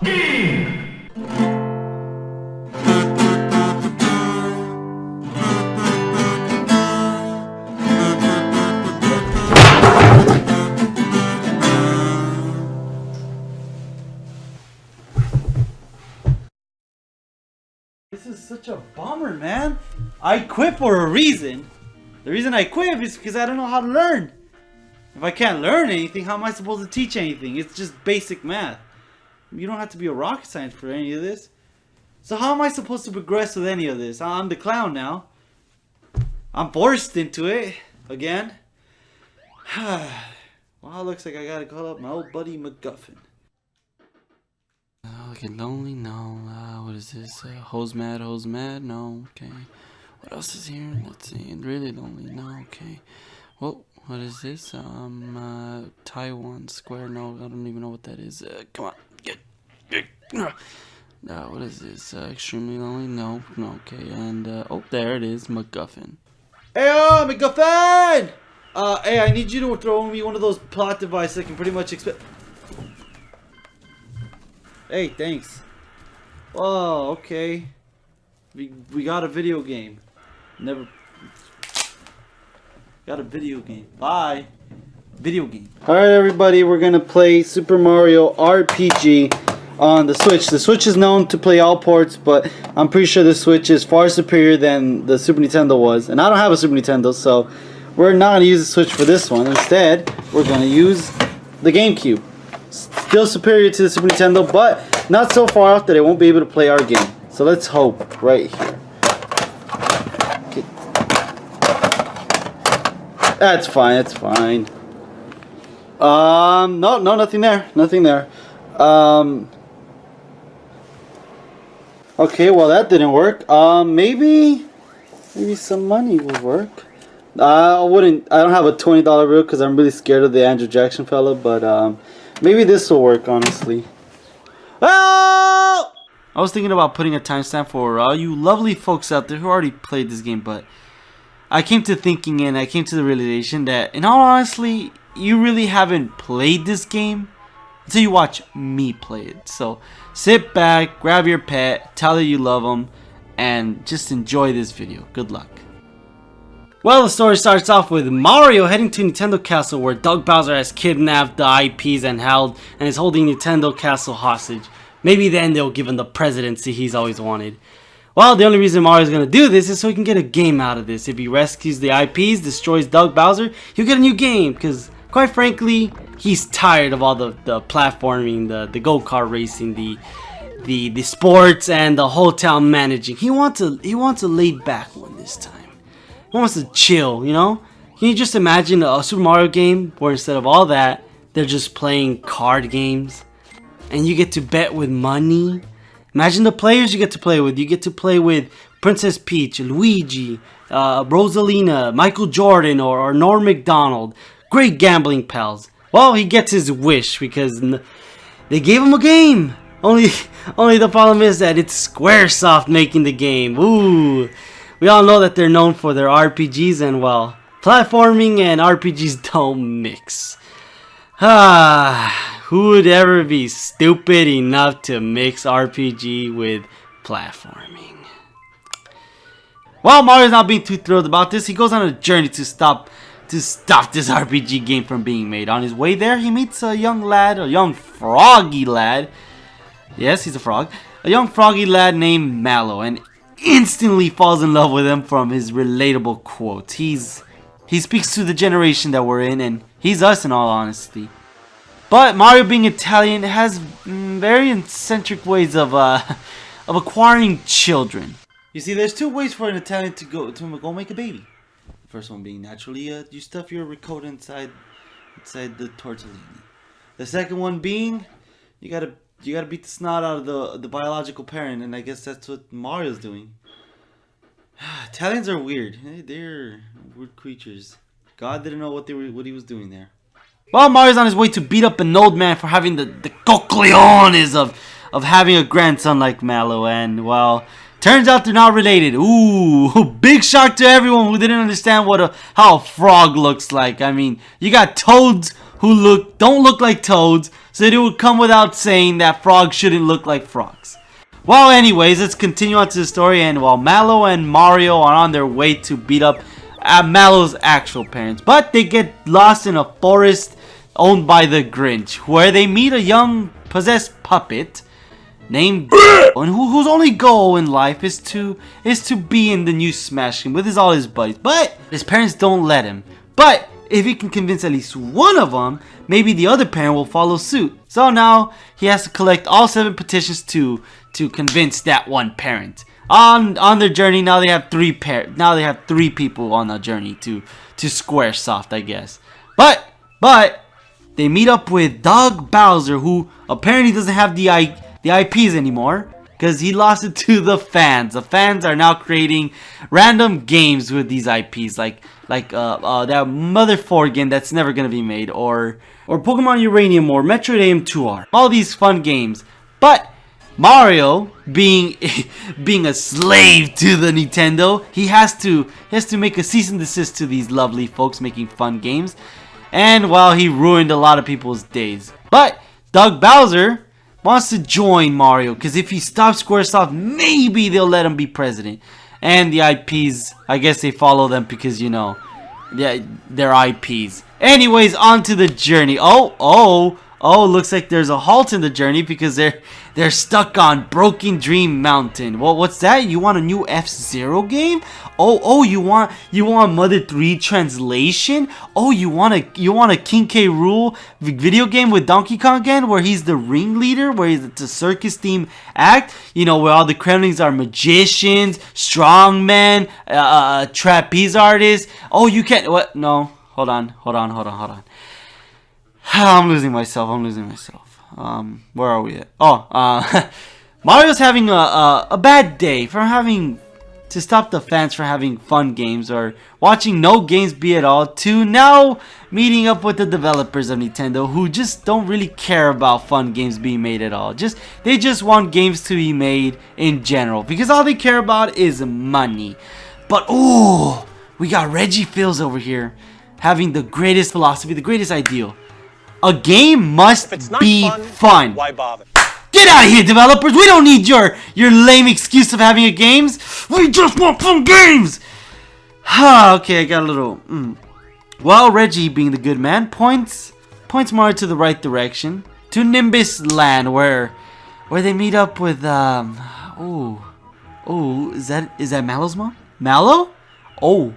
This is such a bummer, man. I quit for a reason. The reason I quit is because I don't know how to learn. If I can't learn anything, how am I supposed to teach anything? It's just basic math. You don't have to be a rocket scientist for any of this. So how am I supposed to progress with any of this? I'm the clown now. I'm forced into it again. Well, it looks like I gotta call up my old buddy MacGuffin. Get lonely? No. What is this? Hose mad? No. Okay. What else is here? Let's see. Really lonely? No. Okay. Well, what is this? Taiwan Square? No, I don't even know what that is. Come on. What is this? Extremely lonely? No. Okay. And oh, there it is. MacGuffin. Hey, MacGuffin! Hey, I need you to throw me one of those plot devices I can pretty much expect. Hey, thanks. Oh, okay. We got a video game. Never got a video game. Bye. Video game. Alright, everybody, we're gonna play Super Mario RPG on the Switch. The Switch is known to play all ports, but I'm pretty sure the Switch is far superior than the Super Nintendo was. And I don't have a Super Nintendo, so we're not gonna use the Switch for this one. Instead, we're gonna use the GameCube. Still superior to the Super Nintendo, but not so far off that it won't be able to play our game. So let's hope right here. Okay. That's fine. That's fine. No, nothing there. Nothing there. Okay, well that didn't work. Maybe some money will work. I don't have a $20 bill because I'm really scared of the Andrew Jackson fella, but maybe this will work, honestly. Oh! I was thinking about putting a timestamp for all you lovely folks out there who already played this game, but I came to thinking and I came to the realization that, in all honesty, you really haven't played this game until you watch me play it. So sit back, grab your pet, tell her you love them, and just enjoy this video. Good luck. Well, the story starts off with Mario heading to Nintendo Castle, where Doug Bowser has kidnapped the IPs and is holding Nintendo Castle hostage. Maybe then they'll give him the presidency he's always wanted. Well, the only reason Mario's gonna do this is so he can get a game out of this. If he rescues the IPs, destroys Doug Bowser, he'll get a new game, because quite frankly, he's tired of all the platforming, the go-kart racing, the sports, and the hotel managing. He wants a laid back one this time. He wants to chill, you know? Can you just imagine a Super Mario game where instead of all that, they're just playing card games? And you get to bet with money? Imagine the players you get to play with. You get to play with Princess Peach, Luigi, Rosalina, Michael Jordan, or Norm Macdonald. Great gambling pals. Well, he gets his wish because they gave him a game. Only the problem is that it's Squaresoft making the game. Ooh. We all know that they're known for their RPGs, and well, platforming and RPGs don't mix. Who would ever be stupid enough to mix RPG with platforming? While Mario's not being too thrilled about this, he goes on a journey to stop this RPG game from being made. On his way there, he meets a young froggy lad. Yes, he's a frog. A young froggy lad named Mallow, and instantly falls in love with him from his relatable quotes. He speaks to the generation that we're in, and he's us in all honesty. But Mario, being Italian, has very eccentric ways of acquiring children. You see, there's two ways for an Italian to go make a baby. The first one being naturally you stuff your ricotta inside the tortellini. The second one being you gotta beat the snot out of the biological parent, and I guess that's what Mario's doing. Italians are weird. They're weird creatures. God didn't know what he was doing there. While Mario's on his way to beat up an old man for having the cogliones of having a grandson like Mallow, and well, turns out they're not related. Ooh, big shock to everyone who didn't understand how a frog looks like. I mean, you got toads who don't look like toads, so it would come without saying that frogs shouldn't look like frogs. Well, anyways, let's continue on to the story. And while Mallow and Mario are on their way to beat up Mallow's actual parents, but they get lost in a forest owned by the Grinch, where they meet a young possessed puppet named and whose only goal in life is to be in the new Smash game with all his buddies. But his parents don't let him. But if he can convince at least one of them, maybe the other parent will follow suit. So now he has to collect all 7 petitions to convince that one parent. On their journey, now they have 3 people on the journey to Squaresoft, I guess. But they meet up with Doug Bowser, who apparently doesn't have the IPs anymore because he lost it to the fans. The fans are now creating random games with these IPs, like that Mother 4 game that's never gonna be made, or Pokemon Uranium or Metroid AM2R. All these fun games, but Mario, being a slave to the Nintendo, he has to make a cease and desist to these lovely folks making fun games. And well, he ruined a lot of people's days. But Doug Bowser wants to join Mario, because if he stops Squaresoft, maybe they'll let him be president. And the IPs, I guess they follow them because, you know, they're IPs. Anyways, on to the journey. Oh, looks like there's a halt in the journey because they're stuck on Broken Dream Mountain. Well, what's that? You want a new F-Zero game? Oh, you want Mother 3 translation? Oh, you want a King K. Rool video game with Donkey Kong again, where he's the ringleader, where it's a circus theme act, you know, where all the Kremlings are magicians, strongmen, trapeze artists. Oh, you can't. What? No, hold on. I'm losing myself. Where are we at? Mario's having a bad day from having to stop the fans from having fun games or watching no games be at all, to now meeting up with the developers of Nintendo, who just don't really care about fun games being made at all. They just want games to be made in general, because all they care about is money. But ooh, we got Reggie Fils over here having the greatest philosophy, the greatest ideal. A game must be fun. Why bother? Get out of here, developers! We don't need your lame excuse of having a games. We just want fun games. Okay, I got a little. Well, Reggie, being the good man, points Mario to the right direction, to Nimbus Land, where they meet up with is that Mallow's mom? Mallow? Oh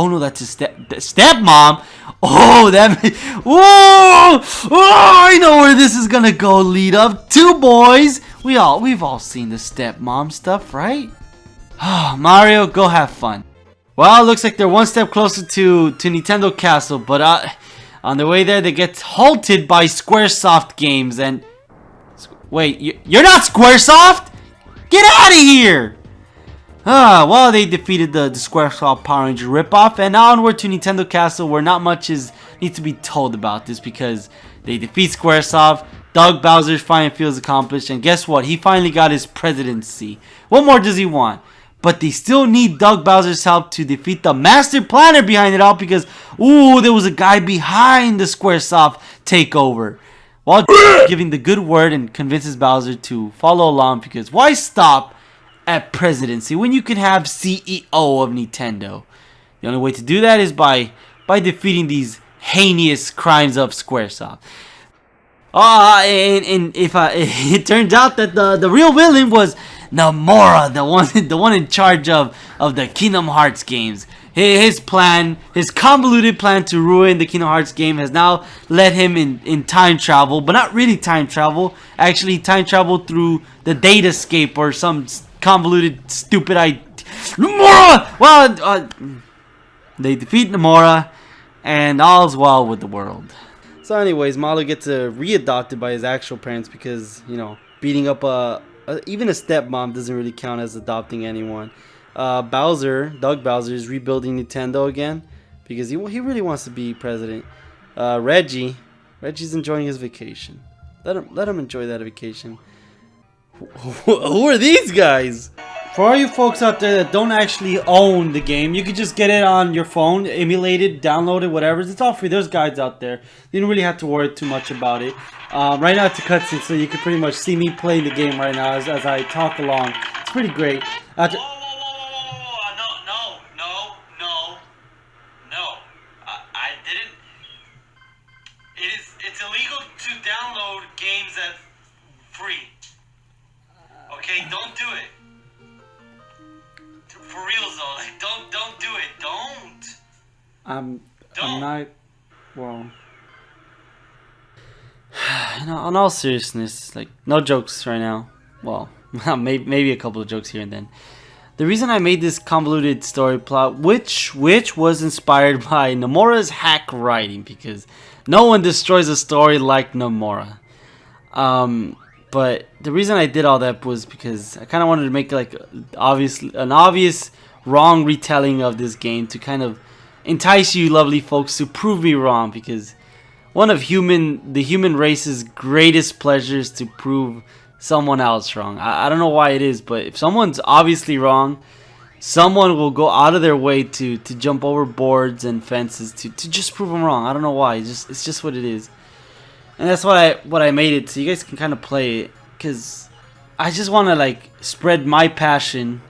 no, that's his stepmom. I know where this is gonna go. Lead up, 2 boys. We've all seen the stepmom stuff, right? Mario, go have fun. Well, it looks like they're one step closer to Nintendo Castle, but on their way there, they get halted by Squaresoft Games. And wait, you're not Squaresoft? Get out of here! Well, they defeated the Squaresoft Power Ranger ripoff, and now onward to Nintendo Castle, where not much needs to be told about this, because they defeat Squaresoft. Doug Bowser's finally feels accomplished, and guess what? He finally got his presidency. What more does he want? But they still need Doug Bowser's help to defeat the master planner behind it all, because there was a guy behind the Squaresoft takeover. While giving the good word and convinces Bowser to follow along, because why stop at presidency when you can have CEO of Nintendo? The only way to do that is by defeating these heinous crimes of Squaresoft. And if it turns out that the real villain was Nomura, the one in charge of the Kingdom Hearts games. His convoluted plan to ruin the Kingdom Hearts game has now led him in time travel, but not really time travel. Actually, time travel through the Datascape or some convoluted, stupid idea. Nomura! Well, they defeat Nomura, and all's well with the world. So anyways, Malo gets readopted by his actual parents because, you know, beating up even a stepmom doesn't really count as adopting anyone. Doug Bowser is rebuilding Nintendo again because he really wants to be president. Reggie's enjoying his vacation. Let him enjoy that vacation. Who are these guys? For all you folks out there that don't actually own the game, you could just get it on your phone, emulate it, download it, whatever. It's all free. There's guides out there. You don't really have to worry too much about it. Right now it's a cutscene, so you can pretty much see me playing the game right now as I talk along. It's pretty great. Whoa, whoa, whoa, whoa, whoa, whoa, no. I didn't. It's illegal to download games that free. Okay, don't do it. For real though, like don't do it. Don't. I'm not. Well, in all seriousness, like no jokes right now. Well, maybe a couple of jokes here and then. The reason I made this convoluted story plot, which was inspired by Nomura's hack writing, because no one destroys a story like Nomura. But the reason I did all that was because I kind of wanted to make like an obvious wrong retelling of this game to kind of entice you lovely folks to prove me wrong, because one of the human race's greatest pleasures to prove someone else wrong. I don't know why it is, but if someone's obviously wrong, someone will go out of their way to jump over boards and fences to just prove them wrong. I don't know why. It's just what it is. And that's what I made it, so you guys can kind of play it, because I just want to like spread my passion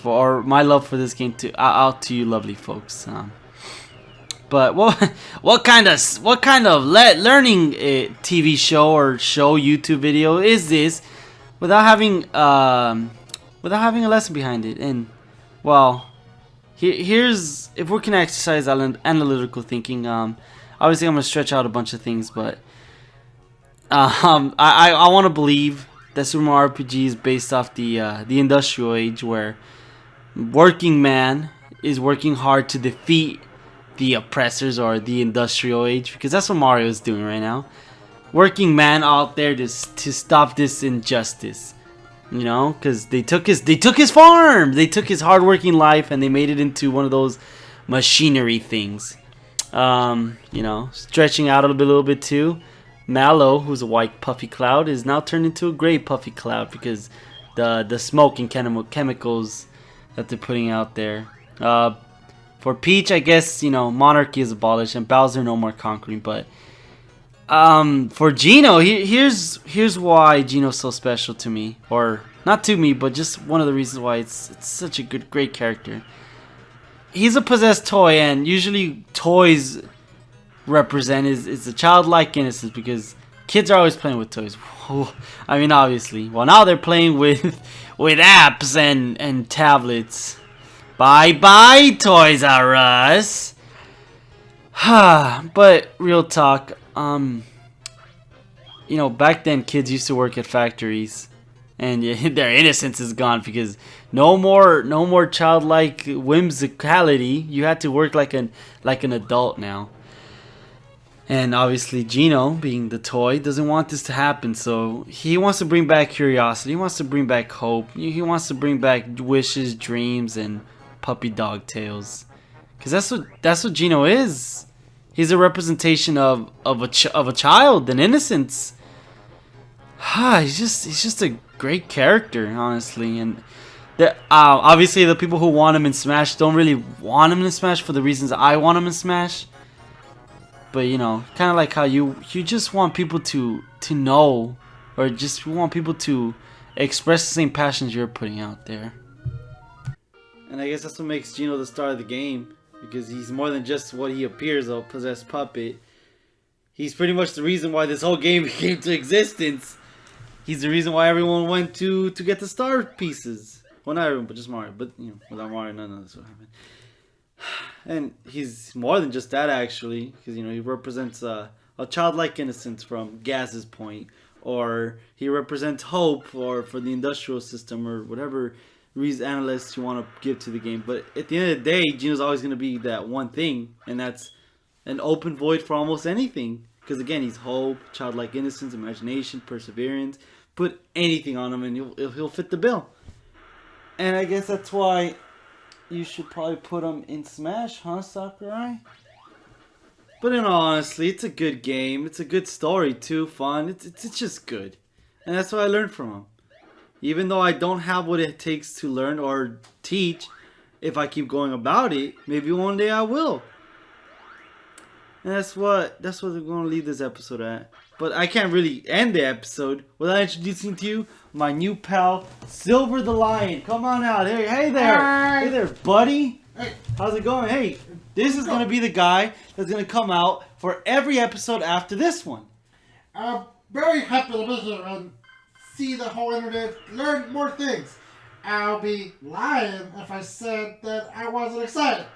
or my love for this game out to you lovely folks. But what kind of learning TV show or YouTube video is this without having a lesson behind it? And well, here's if we can exercise analytical thinking. Obviously I'm gonna stretch out a bunch of things, but I want to believe that Super Mario RPG is based off the industrial age, where working man is working hard to defeat the oppressors, or the industrial age, because that's what Mario is doing right now. Working man out there to stop this injustice, you know, because they took his farm, they took his hardworking life, and they made it into one of those machinery things. You know, stretching out a little bit too. Mallow, who's a white puffy cloud, is now turned into a gray puffy cloud because the smoke and chemicals that they're putting out there. For Peach, I guess, you know, monarchy is abolished and Bowser no more conquering. But for Geno, here's why Geno's so special to me, or not to me, but just one of the reasons why it's such a great character. He's a possessed toy, and usually toys represent is a childlike innocence, because kids are always playing with toys. I mean, obviously. Well, now they're playing with apps and tablets. Bye bye, Toys R Us. But real talk, you know, back then kids used to work at factories, and their innocence is gone, because no more childlike whimsicality. You had to work like an adult now. And obviously Geno, being the toy, doesn't want this to happen, so he wants to bring back curiosity, he wants to bring back hope, he wants to bring back wishes, dreams, and puppy dog tales. Because that's what Geno is. He's a representation of a child and innocence. He's just a great character, honestly. And obviously the people who want him in Smash don't really want him in Smash for the reasons I want him in Smash. But you know, kind of like how you just want people to know, or just want people to express the same passions you're putting out there. And I guess that's what makes Geno the star of the game, because he's more than just what he appears, a possessed puppet. He's pretty much the reason why this whole game came to existence. He's the reason why everyone went to get the star pieces. Well, not everyone, but just Mario. But you know, without Mario, none of this would happen. And he's more than just that, actually, because you know, he represents a childlike innocence from Gaz's point, or he represents hope for the industrial system, or whatever reason analysts you want to give to the game. But at the end of the day, Geno's always going to be that one thing, and that's an open void for almost anything. Because again, he's hope, childlike innocence, imagination, perseverance. Put anything on him, and he'll fit the bill. And I guess that's why you should probably put him in Smash, huh, Sakurai? But in all honesty, it's a good game. It's a good story too, fun. It's just good, and that's what I learned from him. Even though I don't have what it takes to learn or teach, if I keep going about it, maybe one day I will. And that's what we're going to leave this episode at. But I can't really end the episode without introducing to you my new pal, Silver the Lion. Come on out. Hey there. Hi. Hey there, buddy. Hey. How's it going? Hey, this is going to be the guy that's going to come out for every episode after this one. I'm very happy to be here and see the whole internet, learn more things. I'll be lying if I said that I wasn't excited.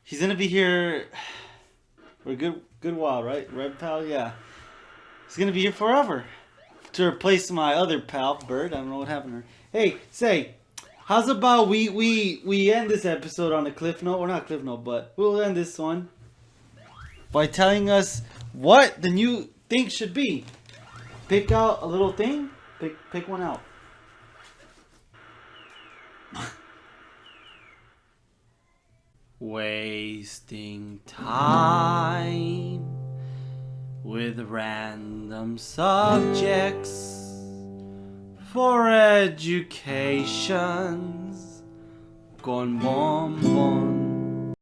He's going to be here for a good while, right? Red pal? Yeah. He's going to be here forever. To replace my other pal, Bird. I don't know what happened to her. Hey, say, how's about we end this episode on a cliff note? Or not cliff note, but we'll end this one by telling us what the new thing should be. Pick out a little thing. Pick one out. Wasting time with random subjects for educations. Con bon bon.